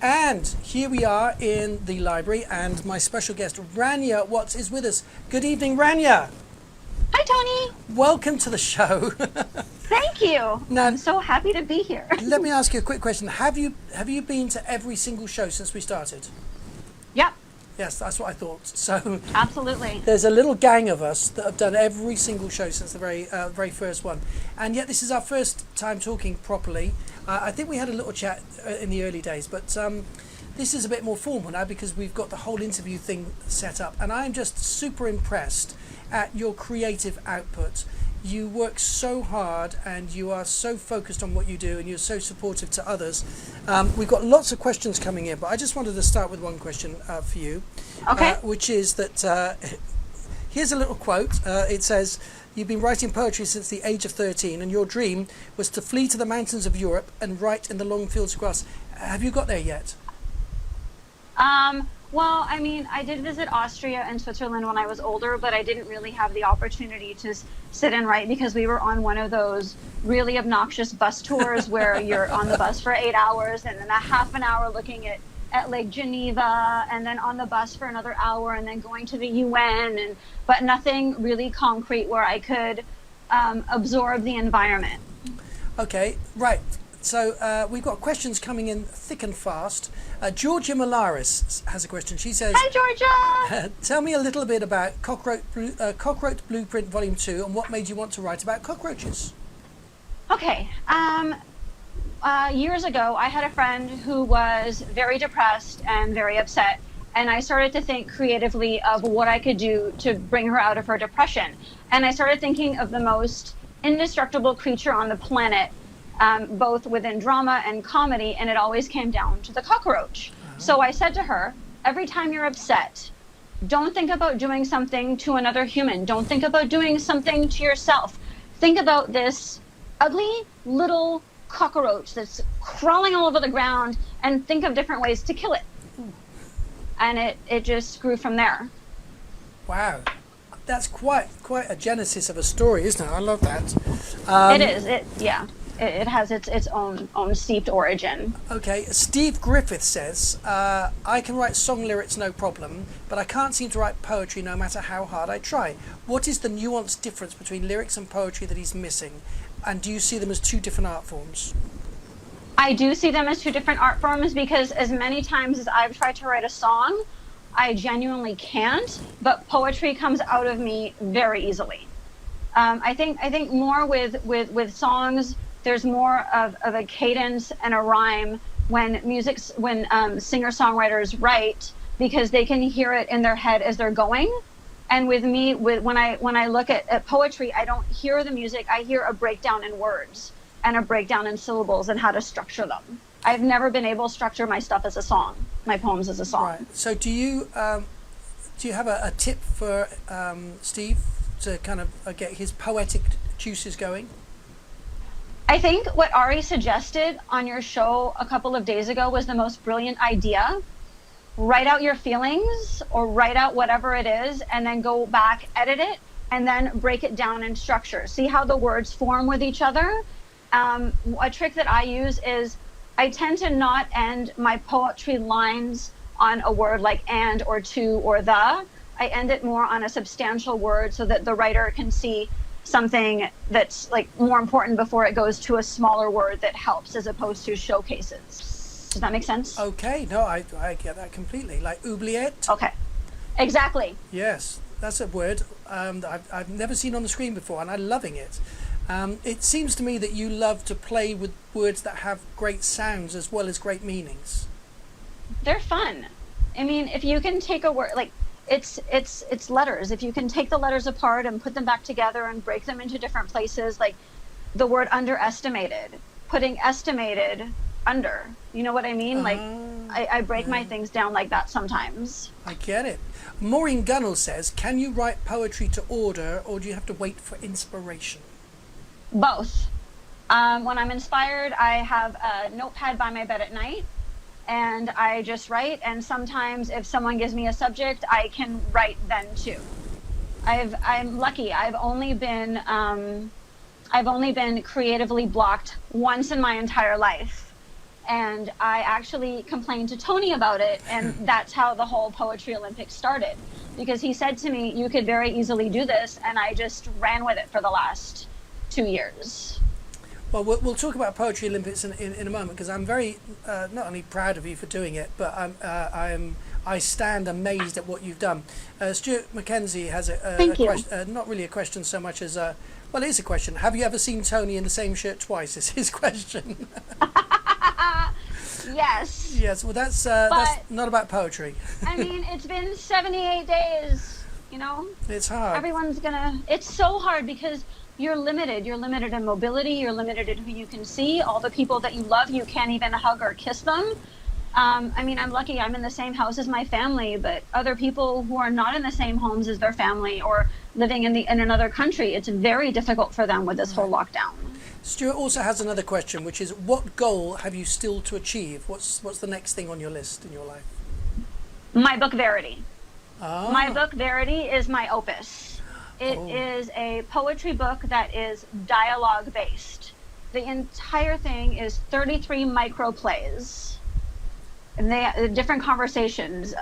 And here we are in the library, and my special guest, Rania Watts, is with us. Good evening, Rania. Hi, Tony. Welcome to the show. Thank you. Now, I'm so happy to be here. Let me ask you a quick question. Have you been to every single show since we started? Yep. Yes, that's what I thought. So Absolutely. there's a little gang of us that have done every single show since the very first one, and yet this is our first time talking properly. I think we had a little chat in the early days, but this is a bit more formal now because we've got the whole interview thing set up, and I'm just super impressed at your creative output. You work so hard and you are so focused on what you do, and you're so supportive to others. We've got lots of questions coming in, but I just wanted to start with one question for you. Okay. Which is that here's a little quote. It says, "You've been writing poetry since the age of 13, and your dream was to flee to the mountains of Europe and write in the long fields of grass." Have you got there yet? Well, I mean, I did visit Austria and Switzerland when I was older, but I didn't really have the opportunity to sit and write because we were on one of those really obnoxious bus tours where you're on the bus for 8 hours and then a half an hour looking at Lake Geneva, and then on the bus for another hour, and then going to the UN, but nothing really concrete where I could absorb the environment. Okay, right. So we've got questions coming in thick and fast. Georgia Malaris has a question. She says, Hi, Georgia. "Tell me a little bit about Cockroach Blueprint Volume 2 and what made you want to write about cockroaches." Okay. Years ago, I had a friend who was very depressed and very upset, and I started to think creatively of what I could do to bring her out of her depression. And I started thinking of the most indestructible creature on the planet, both within drama and comedy, and it always came down to the cockroach. So I said to her, every time you're upset, don't think about doing something to another human. Don't think about doing something to yourself. Think about this ugly little cockroach that's crawling all over the ground, and think of different ways to kill it. And it just grew from there. Wow. That's quite a genesis of a story, isn't it? I love that. It is. It has its own steeped origin. Okay, Steve Griffith says, "I can write song lyrics no problem, but I can't seem to write poetry no matter how hard I try. What is the nuanced difference between lyrics and poetry that he's missing? And do you see them as two different art forms?" I do see them as two different art forms because as many times as I've tried to write a song, I genuinely can't, but poetry comes out of me very easily. I think more with songs, there's more of a cadence and a rhyme when singer-songwriters write, because they can hear it in their head as they're going. And with me, when I look at poetry, I don't hear the music. I hear a breakdown in words and a breakdown in syllables and how to structure them. I've never been able to structure my stuff as a song, my poems as a song. Right. So do you have a tip for Steve to kind of get his poetic juices going? I think what Ari suggested on your show a couple of days ago was the most brilliant idea. Write out your feelings or write out whatever it is, and then go back, edit it, and then break it down in structure. See how the words form with each other. A trick that I use is I tend to not end my poetry lines on a word like and or to or the. I end it more on a substantial word so that the writer can see something that's like more important before it goes to a smaller word that helps, as opposed to showcases. Does that make sense? Okay, no, I get that completely. Like oubliette? Okay, exactly. Yes, that's a word that I've never seen on the screen before, and I'm loving it. It seems to me that you love to play with words that have great sounds as well as great meanings. They're fun. I mean, if you can take a word, like it's letters. If you can take the letters apart and put them back together and break them into different places, like the word underestimated, putting estimated under. You know what I mean? Like I break my things down like that sometimes. I get it. Maureen Gunnell says, "Can you write poetry to order, or do you have to wait for inspiration?" Both. When I'm inspired, I have a notepad by my bed at night, and I just write. And sometimes if someone gives me a subject, I can write then too. I'm lucky. I've only been creatively blocked once in my entire life. And I actually complained to Tony about it, and that's how the whole Poetry Olympics started. Because he said to me, you could very easily do this, and I just ran with it for the last 2 years. Well, we'll talk about Poetry Olympics in a moment, because I'm very not only proud of you for doing it, but I stand amazed at what you've done. Stuart Mackenzie has a question, not really a question so much as well, it is a question. Have you ever seen Tony in the same shirt twice? Is his question. Yes. Yes. Well, that's not about poetry. I mean, it's been 78 days. You know. It's hard. Everyone's gonna. It's so hard because you're limited. You're limited in mobility. You're limited in who you can see. All the people that you love, you can't even hug or kiss them. I mean, I'm lucky I'm in the same house as my family, but other people who are not in the same homes as their family or living in another country, it's very difficult for them with this whole lockdown. Stuart also has another question, which is, what goal have you still to achieve? What's the next thing on your list in your life? My book, Verity. Ah. My book, Verity, is my opus. It is a poetry book that is dialogue-based. The entire thing is 33 micro-plays. And they different conversations,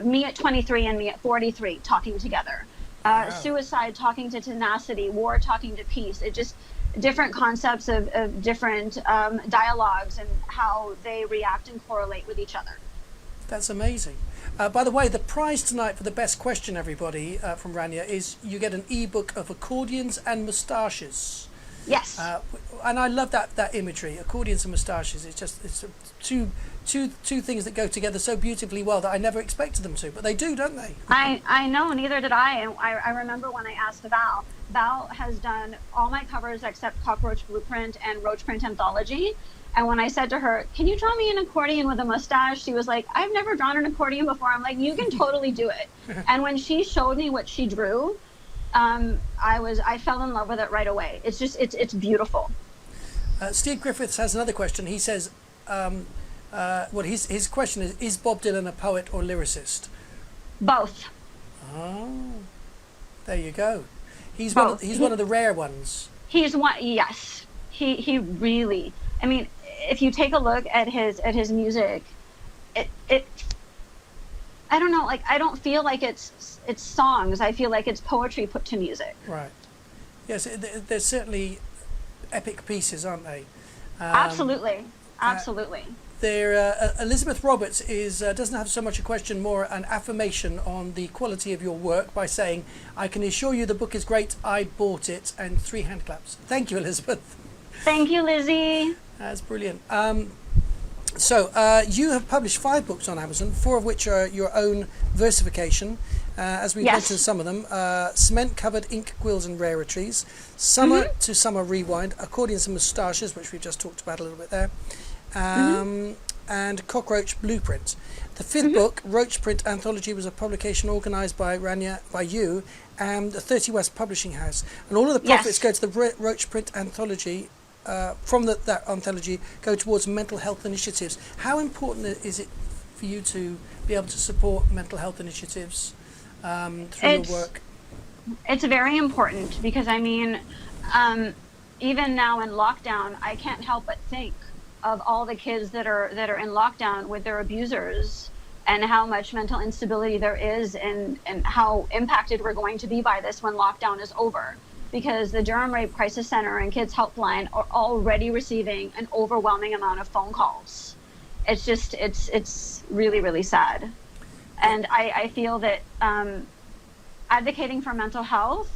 me at 23 and me at 43 talking together. Wow. Suicide talking to tenacity, war talking to peace. It just different concepts of different dialogues and how they react and correlate with each other. That's amazing. By the way, the prize tonight for the best question, everybody, from Rania, is you get an ebook of accordions and moustaches. Yes. And I love that imagery, accordions and moustaches. It's two things that go together so beautifully well that I never expected them to, but they do, don't they? I know, neither did I. And I remember when I asked Val. Val has done all my covers except Cockroach Blueprint and Roach Print Anthology. And when I said to her, can you draw me an accordion with a mustache? She was like, I've never drawn an accordion before. I'm like, you can totally do it. And when she showed me what she drew, I fell in love with it right away. It's just, it's beautiful. Steve Griffiths has another question. He says, his question is Bob Dylan a poet or lyricist? Both. Oh, there you go. He's Both. One of the rare ones. He's one. Yes, he really. I mean, if you take a look at his music, it I don't know. Like, I don't feel like it's songs. I feel like it's poetry put to music. Right. Yes, there's certainly epic pieces, aren't they? Absolutely. Absolutely. Elizabeth Roberts doesn't have so much a question, more an affirmation on the quality of your work by saying, I can assure you the book is great, I bought it, and 3 hand claps. Thank you, Elizabeth. Thank you, Lizzie. That's brilliant. So you have published 5 books on Amazon, 4 of which are your own versification, as we mentioned some of them. Cement Covered Ink, Quills and Rarities, Summer to Summer Rewind, Accordions and Moustaches, which we've just talked about a little bit there, and Cockroach Blueprint. The 5th book, Roach Print Anthology, was a publication organised by Rania, by you, and the 30 West Publishing House. And all of the profits go to the Roach Print Anthology. From that anthology, go towards mental health initiatives. How important is it for you to be able to support mental health initiatives through your work? It's very important because, I mean, even now in lockdown, I can't help but think of all the kids that are in lockdown with their abusers, and how much mental instability there is, and how impacted we're going to be by this when lockdown is over. Because the Durham Rape Crisis Center and Kids Helpline are already receiving an overwhelming amount of phone calls. It's just, it's really, really sad. And I feel that advocating for mental health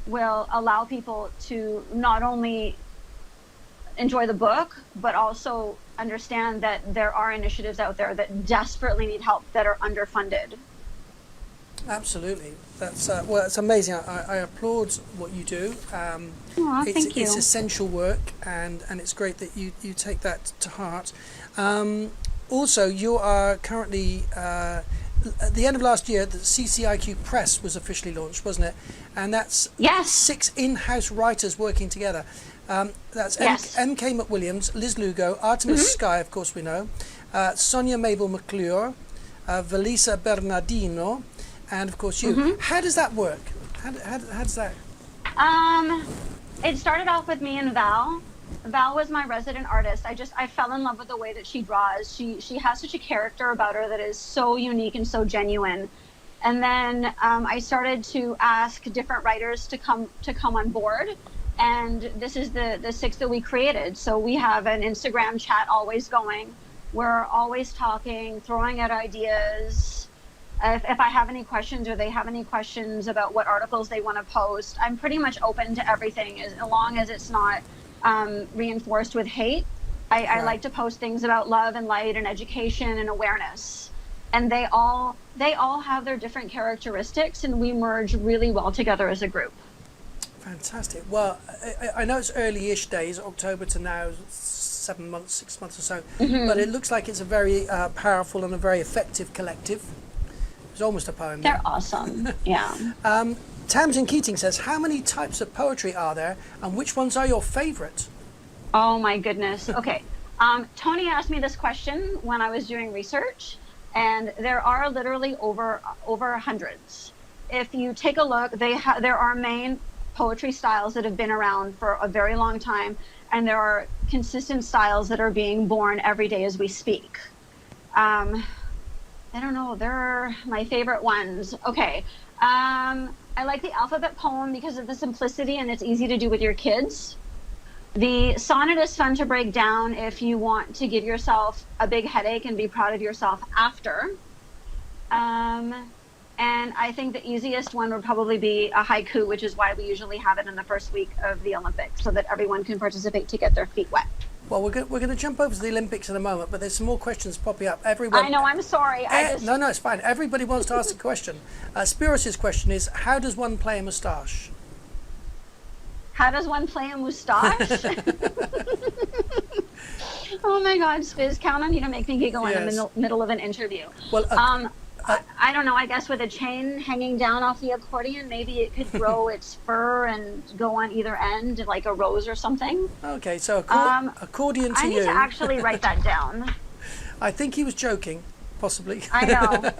will allow people to not only enjoy the book, but also understand that there are initiatives out there that desperately need help, that are underfunded. Absolutely. That's well, it's amazing. I applaud what you do. Thank you. It's essential work, and it's great that you take that to heart. Also, you are currently at the end of last year, the CCIQ Press was officially launched, wasn't it? And that's 6 in-house writers working together. That's M.K. McWilliams, Liz Lugo, Artemis Sky, of course we know, Sonia Mabel McClure, Valisa Bernardino, and of course you. How does that work? How does that? It started off with me and Val. Val was my resident artist. I fell in love with the way that she draws. She has such a character about her that is so unique and so genuine. And then I started to ask different writers to come on board, and this is the six that we created. So we have an Instagram chat always going. We're always talking, throwing out ideas. If I have any questions or they have any questions about what articles they want to post, I'm pretty much open to everything as long as it's not reinforced with hate. I like to post things about love and light and education and awareness. And they all have their different characteristics, and we merge really well together as a group. Fantastic. Well, I know it's early-ish days, October to now, 7 months, 6 months or so, but it looks like it's a very powerful and a very effective collective. It's almost a poem. They're awesome. Yeah. Tamsin Keating says, how many types of poetry are there, and which ones are your favorite? Oh my goodness. Okay. Tony asked me this question when I was doing research, and there are literally over hundreds. If you take a look, there are main poetry styles that have been around for a very long time, and there are consistent styles that are being born every day as we speak. I don't know, they're my favorite ones. Okay. I like the alphabet poem because of the simplicity, and it's easy to do with your kids. The sonnet is fun to break down if you want to give yourself a big headache and be proud of yourself after. And I think the easiest one would probably be a haiku, which is why we usually have it in the first week of the Olympics, so that everyone can participate to get their feet wet. Well, we're going to jump over to the Olympics in a moment, but there's some more questions popping up. Everyone, I know, I'm sorry. No, it's fine. Everybody wants to ask a question. Spiros' question is, how does one play a moustache? How does one play a moustache? Oh my God, Spiz, count on you to make me giggle in the middle of an interview. Well, I don't know, I guess with a chain hanging down off the accordion, maybe it could grow its fur and go on either end like a rose or something. Okay, so accordion to you. I need to actually write that down. I think he was joking, possibly. I know,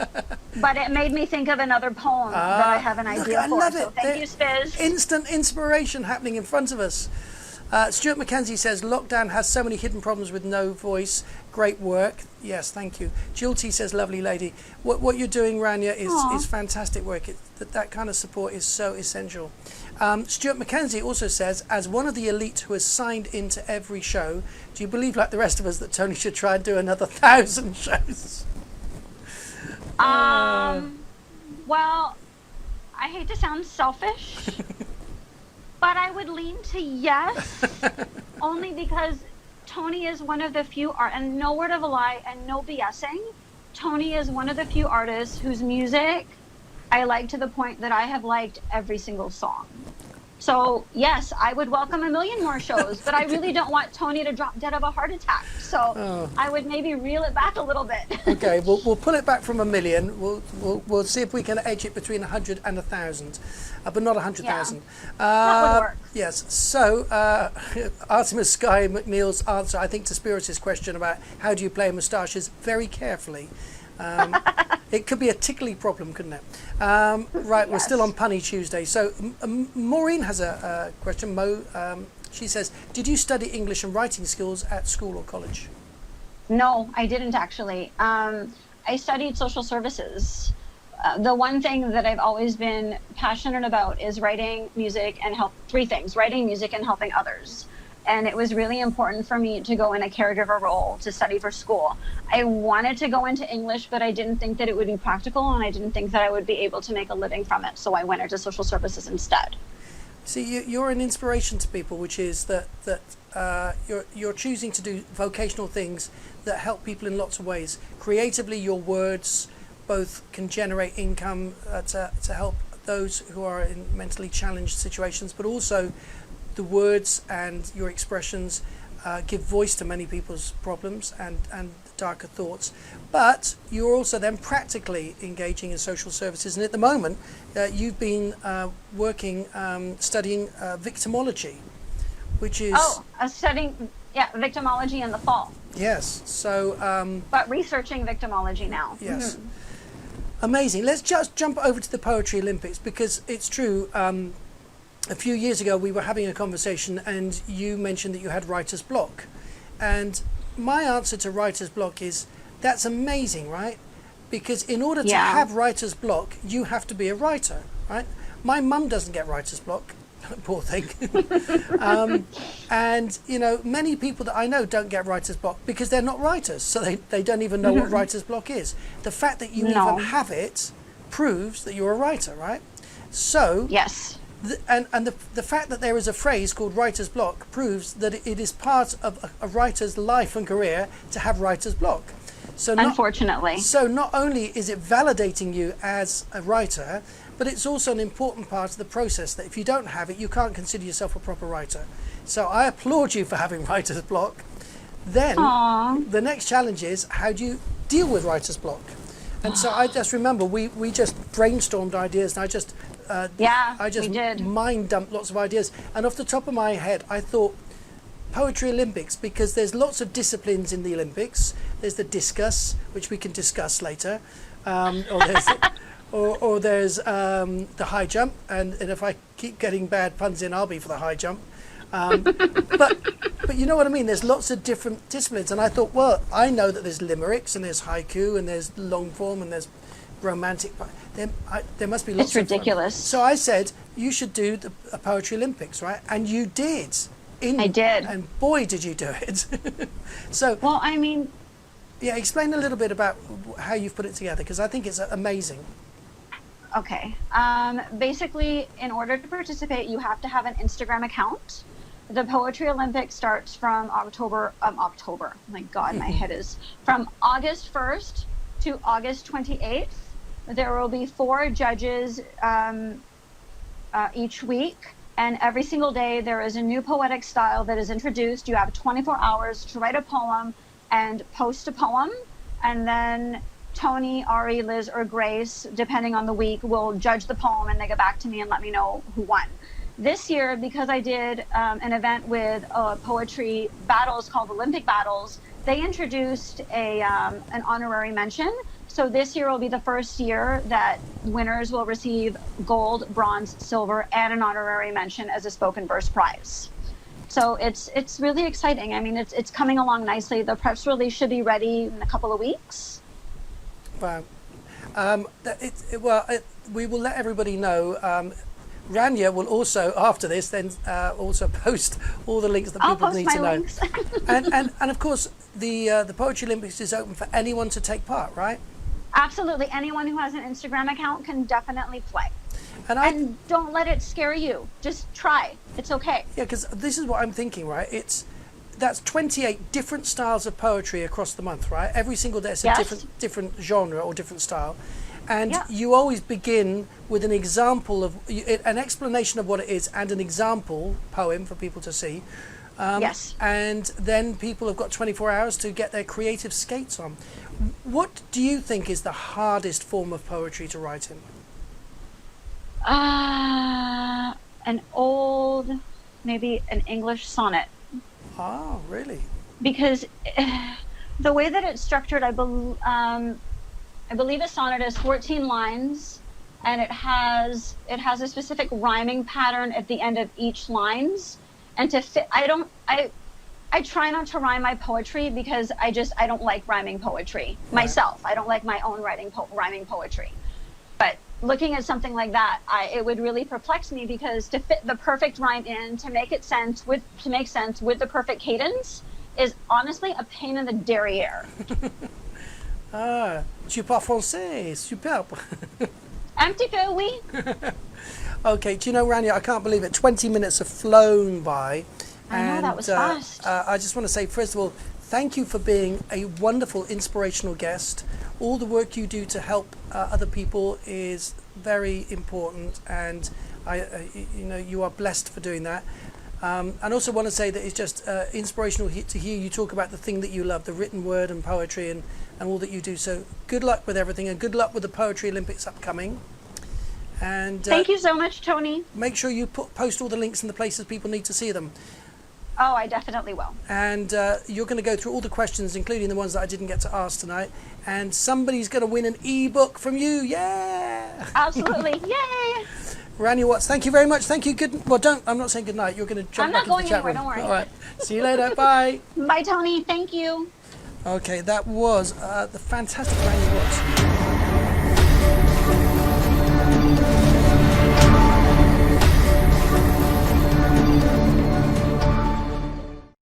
but it made me think of another poem that I have an idea for. Love it. So thank you, Spiz. Instant inspiration happening in front of us. Stuart McKenzie says, lockdown has so many hidden problems with no voice. Great work. Yes, thank you. Jill T says, lovely lady. What you're doing, Rania, is fantastic work. That kind of support is so essential. Stuart McKenzie also says, as one of the elite who has signed into every show, do you believe, like the rest of us, that Tony should try and do another 1,000 shows? Well, I hate to sound selfish, but I would lean to yes, only because Tony is one of the few and no word of a lie and no BSing. Tony is one of the few artists whose music I like to the point that I have liked every single song. So yes, I would welcome 1,000,000 more shows, but I really don't want Tony to drop dead of a heart attack. So I would maybe reel it back a little bit. Okay, we'll pull it back from 1,000,000. We'll see if we can edge it between 100 and 1,000, but not 100,000. That would work. Yes. So Artemis Sky McNeil's answer, I think, to Spiros' question about how do you play moustaches very carefully. It could be a tickly problem, couldn't it? Right, we're still on Punny Tuesday. So Maureen has a question. She says, did you study English and writing skills at school or college? No, I didn't actually. I studied social services. The one thing that I've always been passionate about is writing music and three things: writing music and helping others. And it was really important for me to go in a caregiver role to study for school. I wanted to go into English, but I didn't think that it would be practical, and I didn't think that I would be able to make a living from it. So I went into social services instead. See, you're an inspiration to people, which is that you're choosing to do vocational things that help people in lots of ways. Creatively, your words both can generate income to help those who are in mentally challenged situations, but also the words and your expressions give voice to many people's problems and darker thoughts. But you're also then practically engaging in social services. And at the moment, you've been studying victimology, which is... studying victimology in the fall. Yes, so... but researching victimology now. Yes. Mm-hmm. Amazing. Let's just jump over to the Poetry Olympics, because it's true... a few years ago we were having a conversation and you mentioned that you had writer's block. And my answer to writer's block is, that's amazing, right? Because in order to have writer's block, you have to be a writer, right? My mum doesn't get writer's block, poor thing. And, you know, many people that I know don't get writer's block because they're not writers, so they don't even know what writer's block is. The fact that you even have it proves that you're a writer, right? So, yes. The fact that there is a phrase called writer's block proves that it is part of a writer's life and career to have writer's block. So unfortunately. So not only is it validating you as a writer, but it's also an important part of the process that if you don't have it, you can't consider yourself a proper writer. So I applaud you for having writer's block. Then the next challenge is, how do you deal with writer's block? And so I just remember we just brainstormed ideas, and I just mind dumped lots of ideas. And off the top of my head, I thought Poetry Olympics, because there's lots of disciplines in the Olympics. There's the discus, which we can discuss later, or there's the high jump. And if I keep getting bad puns in, I'll be for the high jump. But you know what I mean? There's lots of different disciplines, and I thought, well, I know that there's limericks and there's haiku and there's long form and there's romantic. There must be lots. It's ridiculous. So I said you should do the Poetry Olympics, right? And you did. I did, and boy, did you do it. So well, I mean, yeah, explain a little bit about how you've put it together, because I think it's amazing. Okay. Basically, in order to participate, you have to have an Instagram account. The Poetry Olympics starts from October. My God, my head is from August 1st to August 28th. There will be 4 judges each week, and every single day there is a new poetic style that is introduced. You have 24 hours to write a poem and post a poem, and then Tony, Ari, Liz, or Grace, depending on the week, will judge the poem and they get back to me and let me know who won. This year, because I did an event with poetry battles called Olympic Battles, they introduced an honorary mention. So this year will be the first year that winners will receive gold, bronze, silver, and an honorary mention as a spoken verse prize. So it's really exciting. I mean, it's coming along nicely. The press release should be ready in a couple of weeks. Wow. We will let everybody know. Rania will also, after this, then also post all the links that people need to know. and of course, the Poetry Olympics is open for anyone to take part, right? Absolutely. Anyone who has an Instagram account can definitely play. And don't let it scare you. Just try. It's okay. Yeah, because this is what I'm thinking, right? That's 28 different styles of poetry across the month, right? Every single day it's a different genre or different style. And you always begin with an example of, an explanation of what it is and an example poem for people to see. And then people have got 24 hours to get their creative skates on. What do you think is the hardest form of poetry to write in? An old, maybe an English sonnet. Oh, really? Because the way that it's structured, I believe a sonnet is 14 lines, and it has a specific rhyming pattern at the end of each lines. And to fit, I try not to rhyme my poetry because I don't like rhyming poetry myself. I don't like my own rhyming poetry. But looking at something like that, it would really perplex me, because to fit the perfect rhyme in, to make sense with the perfect cadence, is honestly a pain in the derriere. Tu parles français, superbe. Un petit peu, oui. Okay, do you know, Rania, I can't believe it. 20 minutes have flown by. I know, that was fast. I just want to say, first of all, thank you for being a wonderful, inspirational guest. All the work you do to help other people is very important, and you are blessed for doing that. And also want to say that it's just inspirational to hear you talk about the thing that you love, the written word and poetry and all that you do. So good luck with everything, and good luck with the Poetry Olympics upcoming. And thank you so much, Tony. Make sure you post all the links and the places people need to see them. Oh, I definitely will. And you're going to go through all the questions, including the ones that I didn't get to ask tonight. And somebody's going to win an ebook from you. Yeah! Absolutely. Yay! Rania Watts, thank you very much. Thank you. Good. Well, don't. I'm not saying good night. You're going to jump I'm back not into the going chat anywhere, room. don't worry. All right. See you later. Bye. Bye, Tony. Thank you. Okay, that was the fantastic Rania Watts.